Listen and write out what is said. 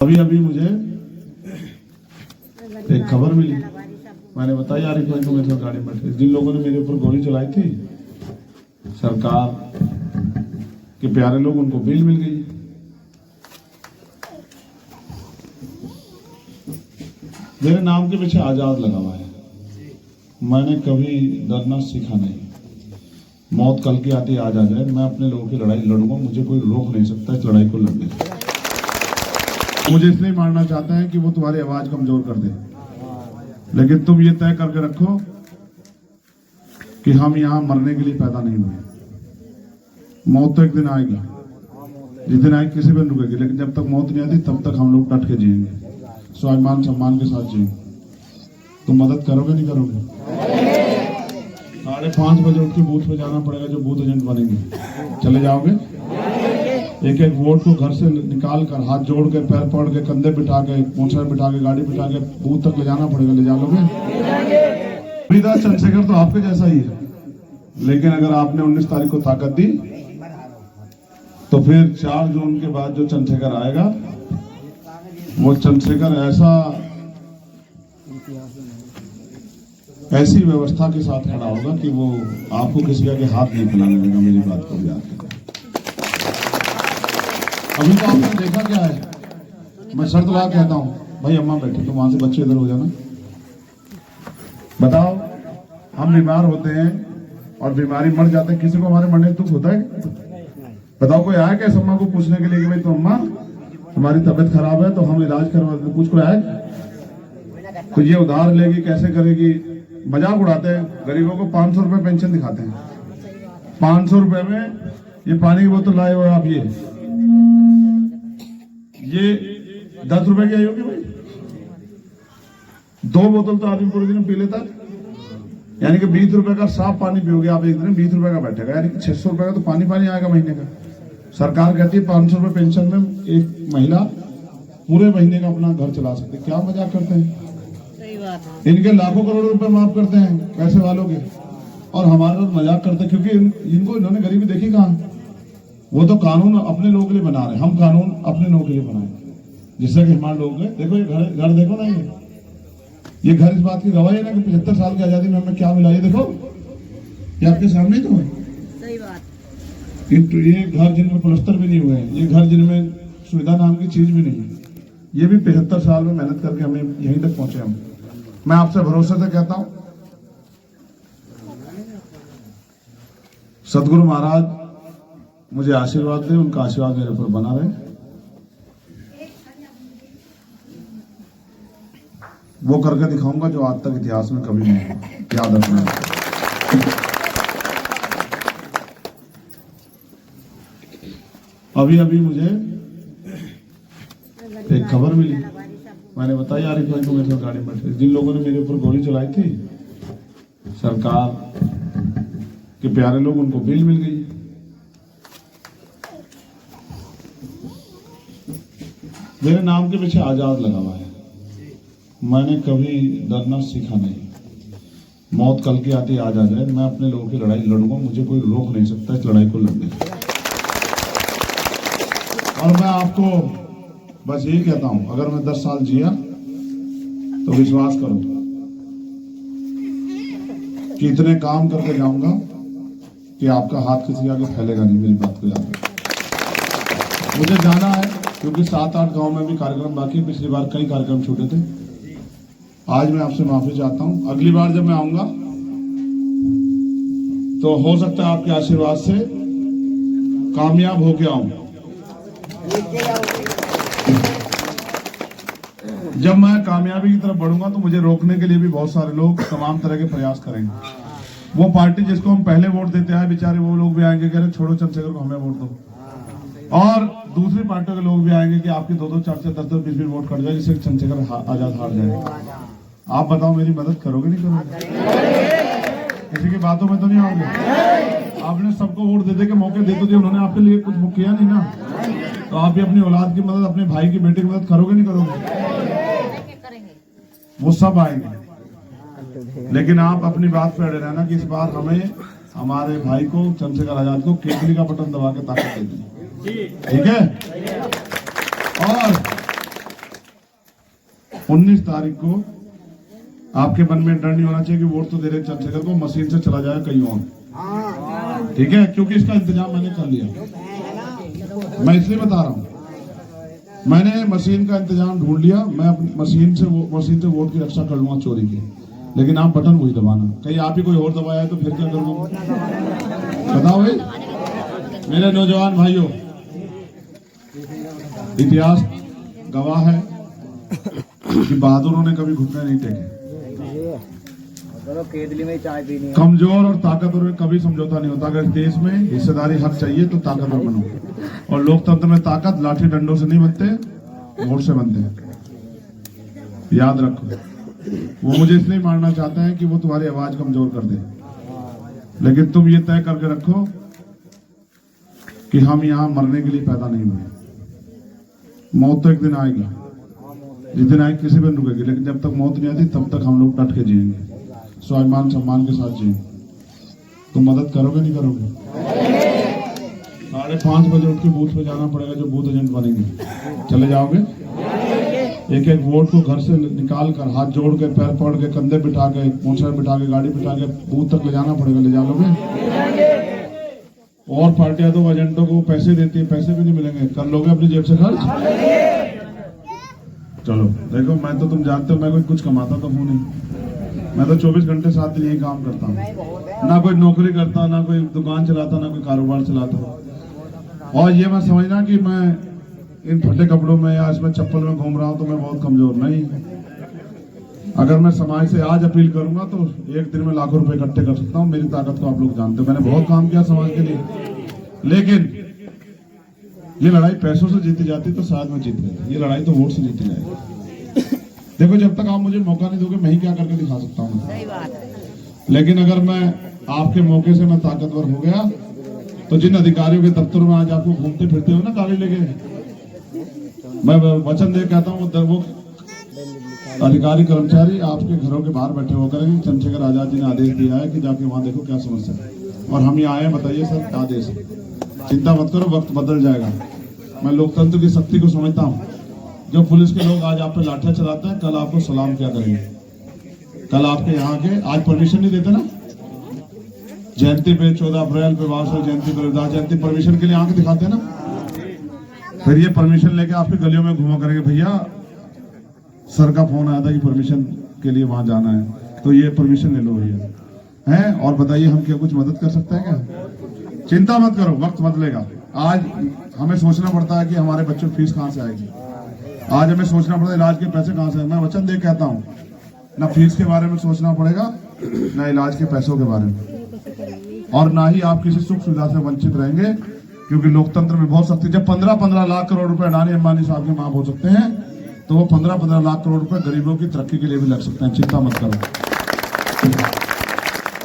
अभी अभी मुझे एक खबर मिली, मैंने बताया यार भाई तो मेरे साथ गाड़ी में बैठे जिन लोगों ने मेरे ऊपर गोली चलाई थी, सरकार के प्यारे लोग, उनको बेल मिल गई। मेरे नाम के पीछे आजाद लगा हुआ है। मैंने कभी डरना सीखा नहीं। मौत कल की आती आज आ जाए, मैं अपने लोगों की लड़ाई लड़ूंगा। मुझे कोई रोक नहीं सकता इस लड़ाई को लड़ने से। मुझे इसलिए मारना चाहते हैं कि वो तुम्हारी आवाज कमजोर कर दे, लेकिन तुम ये तय करके रखो कि हम यहां मरने के लिए पैदा नहीं हुए। मौत तो एक दिन आएगी, जिस दिन आएगी किसी भी रुकेगी, लेकिन जब तक मौत नहीं आती तब तक हम लोग डट के जिएंगे, स्वाभिमान सम्मान के साथ जिएंगे। तुम मदद करोगे नहीं करोगे? 5:30 बजे उठ के बूथ पे जाना पड़ेगा, जो बूथ एजेंट बनेंगे। चले जाओगे? एक एक वोट को घर से निकाल कर, हाथ जोड़ के, पैर पकड़ के, कंधे बिठा के, मोटरसाइकिल बिठा के, गाड़ी बिठा के बूथ तक ले जाना पड़ेगा। ले जाओगे? हरिदास चंद्रशेखर तो आपके जैसा ही है, लेकिन अगर आपने 19 तारीख को ताकत दी तो फिर 4 जून के बाद जो चंद्रशेखर आएगा, वो चंद्रशेखर ऐसी व्यवस्था के साथ खड़ा होगा कि वो आपको किसी का के हाथ नहीं फैलाने देगा। मेरी बात को याद रखें। अभी तो आपने देखा क्या है, मैं शर्त लगा कहता हूं, भाई अम्मा बैठे तो वहां से बच्चे इधर हो जाना। बताओ, हम बीमार होते हैं और बीमारी मर जाते हैं, किसी को हमारे मरने दुख होता है? बताओ, कोई आया क्या अम्मा को पूछने के लिए कि भाई तो अम्मा तुम्हारी तबीयत खराब है तो हम इलाज करवा देते? कुछ कोई आया? तो ये उधार लेगी, कैसे करेगी? मजाक उड़ाते हैं। गरीबों को 500 रुपए पेंशन दिखाते हैं। 500 रुपए में ये पानी की बोतल लाए हो आप, ये 10 रुपए की आई होगी भाई। 2 बोतल तो आदमी पूरे दिन पी लेता है, यानी कि 20 रुपए का साफ पानी पियोगे आप एक दिन, 20 रुपए का बैठेगा, यानी कि 600 रुपए का तो पानी आएगा महीने का। सरकार कहती है 500 रुपए पेंशन में एक महिला पूरे महीने का अपना घर चला सकती है। क्या मजाक करते हैं? इनके लाखों करोड़ रुपए माफ करते हैं पैसे वालों के, और हमारे साथ मजाक करते हैं, क्योंकि इनको इन्होंने गरीबी देखी कहां? वो तो कानून अपने लोगों के लिए बना रहे, हम कानून अपने लोगों के लिए बनाए, जिससे कि हमारे लोग देखो ये घर देखो ना, ये घर इस बात की गवाही है ना कि 75 साल की आजादी में हमें क्या मिला। ये देखो, ये आपके सामने तो है। सही बात। ये घर जिनमें प्लस्तर भी नहीं हुए हैं, ये घर जिनमें सुविधा नाम की चीज भी नहीं है, ये भी 75 साल में मेहनत करके हमें यहीं तक पहुंचे हम। मैं आपसे भरोसे से कहता हूं, सदगुरु महाराज मुझे आशीर्वाद दे, उनका आशीर्वाद मेरे ऊपर बना रहे। वो करके दिखाऊंगा जो आज तक इतिहास में कभी नहीं हुआ। याद रखना। अभी अभी मुझे एक खबर मिली, मैंने बताया यार भाई तो मेरे साथ गाड़ी में बैठे जिन लोगों ने मेरे ऊपर गोली चलाई थी, सरकार के प्यारे लोग, उनको बेल मिल गई। मेरे नाम के पीछे आजाद लगा हुआ है। मैंने कभी डरना सीखा नहीं। मौत कल की आती आज आ जाए, मैं अपने लोगों की लड़ाई लड़ूंगा। मुझे कोई रोक नहीं सकता इस लड़ाई को लड़ने से। और मैं आपको बस यही कहता हूं, अगर मैं 10 साल जिया तो विश्वास करो कि इतने काम करके जाऊंगा कि आपका हाथ किसी आगे फैलेगा नहीं। मेरी बात को याद रखो। मुझे जाना है क्योंकि 7-8 गांव में भी कार्यक्रम बाकी, पिछली बार कई कार्यक्रम छूटे थे। आज मैं आपसे माफी चाहता हूं। अगली बार जब मैं आऊंगा तो हो सकता है आपके आशीर्वाद से कामयाब होके आऊं। जब मैं कामयाबी की तरफ बढ़ूंगा तो मुझे रोकने के लिए भी बहुत सारे लोग तमाम तरह के प्रयास करेंगे। वो पार्टी जिसको हम पहले वोट देते आए, बेचारे वो लोग भी आएंगे, कह रहे छोड़ो चंद्रशेखर को, हमें वोट दो। और दूसरी पार्टियों के लोग भी आएंगे कि आपके 2-2, 4-4, 10-10, 20-20 वोट कट जाए, जिससे चंद्रशेखर आजाद हार जाए। आप बताओ, मेरी मदद करोगे नहीं करोगे? किसी की बातों में तो नहीं आओगे? आपने सबको वोट दे के मौके दे तो दिए, उन्होंने आपके लिए कुछ किया नहीं ना, तो आप भी अपनी औलाद की मदद, अपने भाई की बेटे की मदद करोगे नहीं करोगे? वो सब आएंगे, लेकिन आप अपनी बात पे अड़े रहना कि इस बार हमें हमारे भाई को, चंद्रशेखर आजाद को, केतली का बटन दबा के ताकत दे दी। ठीक है? और 19 तारीख को आपके मन में डर नहीं होना चाहिए कि वोट तो दे रहे चंद्रशेखर को, मशीन से चला जाएगा कहीं और। ठीक है, क्योंकि इसका इंतजाम मैंने कर लिया। मैं इसलिए बता रहा हूं, मैंने मशीन का इंतजाम ढूंढ लिया। मैं अपनी मशीन से वोट की रक्षा कर लूंगा चोरी की, लेकिन आप बटन वही दबाना। कहीं आप ही कोई और दबाया है तो फिर क्या करूंगा? बताओ भाई मेरे नौजवान भाइयों, इतिहास गवाह है कि बहादुरों ने कभी घुटने नहीं टेके। कमजोर और ताकतवर में कभी समझौता नहीं होता। अगर देश में हिस्सेदारी हक चाहिए तो ताकतवर बनो, और लोकतंत्र में ताकत लाठी डंडों से नहीं बनते, वोट से बनते हैं। याद रखो, वो मुझे इसलिए मारना चाहते हैं कि वो तुम्हारी आवाज कमजोर कर दे, लेकिन तुम ये तय करके रखो कि हम यहाँ मरने के लिए पैदा नहीं हुए। मौत तो एक दिन आएगी, जिस दिन आएगी किसी भी रुकेगी, लेकिन जब तक मौत नहीं आती तब तक हम लोग डट के जिएंगे, स्वाभिमान सम्मान के साथ जिएंगे। तुम मदद करोगे नहीं करोगे? 5:30 बजे उठ के बूथ पे जाना पड़ेगा, जो बूथ एजेंट बनेंगे। चले जाओगे? एक एक वोट को घर से निकाल कर, हाथ जोड़ के, पैर पकड़ के, कंधे बिठा के, मोटर बिठा के, गाड़ी बिठा के बूथ तक ले जाना पड़ेगा। ले जा लोगे? और पार्टियां तो एजेंटों को पैसे देती है, पैसे भी नहीं मिलेंगे। कर लोगे अपनी जेब से खर्च? चलो देखो, मैं तो, तुम जानते हो मैं कोई कुछ कमाता तो हूं नहीं। मैं तो 24 घंटे 7 दिन यही काम करता हूँ। ना कोई नौकरी करता, ना कोई दुकान चलाता, ना कोई कारोबार चलाता। और ये मैं समझना कि मैं इन फटे कपड़ों में या इसमें चप्पल में घूम रहा हूं तो मैं बहुत कमजोर नहीं। अगर मैं समाज से आज अपील करूंगा तो एक दिन में लाखों रुपए इकट्ठे कर सकता हूं। मेरी ताकत को आप लोग जानते हो, मैंने बहुत काम किया समाज के लिए। लेकिन ये लड़ाई पैसों से जीती जाती तो शायद मैं जीत गया। ये लड़ाई तो वोट से जीती जाएगी। देखो, जब तक आप मुझे मौका नहीं दोगे मैं ही क्या करके दिखा सकता हूँ। लेकिन अगर मैं आपके मौके से मैं ताकतवर हो गया तो जिन अधिकारियों के दफ्तरों में आज आपको घूमते फिरते हो ना गाड़ी लेके, मैं वचन दे कहता हूँ वो अधिकारी कर्मचारी आपके घरों के बाहर बैठे होकर चंद्रशेखर आजाद जी ने आदेश दिया है कि जाके वहां देखो क्या समस्या है, और हम यहाँ आए, बताइए सर आदेश है। चिंता मत करो, वक्त बदल जाएगा। मैं लोकतंत्र की शक्ति को समझता हूँ। जो पुलिस के लोग आज आप पे लाठियां चलाते हैं, कल आपको सलाम क्या करेंगे। कल आपके यहाँ के आज परमिशन नहीं देते ना, जयंती पे 14 अप्रैल पे, वार्षिक जयंती पे, रविदास जयंती, परमिशन के लिए आंख दिखाते हैं ना। फिर ये परमिशन लेके आपके गलियों में घुमा करेंगे, भैया सर का फोन आया था कि परमिशन के लिए वहां जाना है, तो ये परमिशन ले लो भैया है। और बताइए हम क्या कुछ मदद कर सकते हैं क्या? चिंता मत करो, वक्त बदलेगा। आज हमें सोचना पड़ता है कि हमारे बच्चों की फीस कहां से आएगी। आज हमें सोचना पड़ता है इलाज के पैसे कहां से आएंगे। मैं वचन दे कहता हूं, ना फीस के बारे में सोचना पड़ेगा, ना इलाज के पैसों के बारे में, और ना ही आप किसी सुख सुविधा से वंचित रहेंगे, क्योंकि लोकतंत्र में बहुत शक्ति। जब 15-15 लाख करोड़ रुपए अडानी अंबानी साहब के माफ हो सकते हैं, तो वो 15-15 लाख करोड़ रुपए गरीबों की तरक्की के लिए भी लग सकते हैं। चिंता मत करो।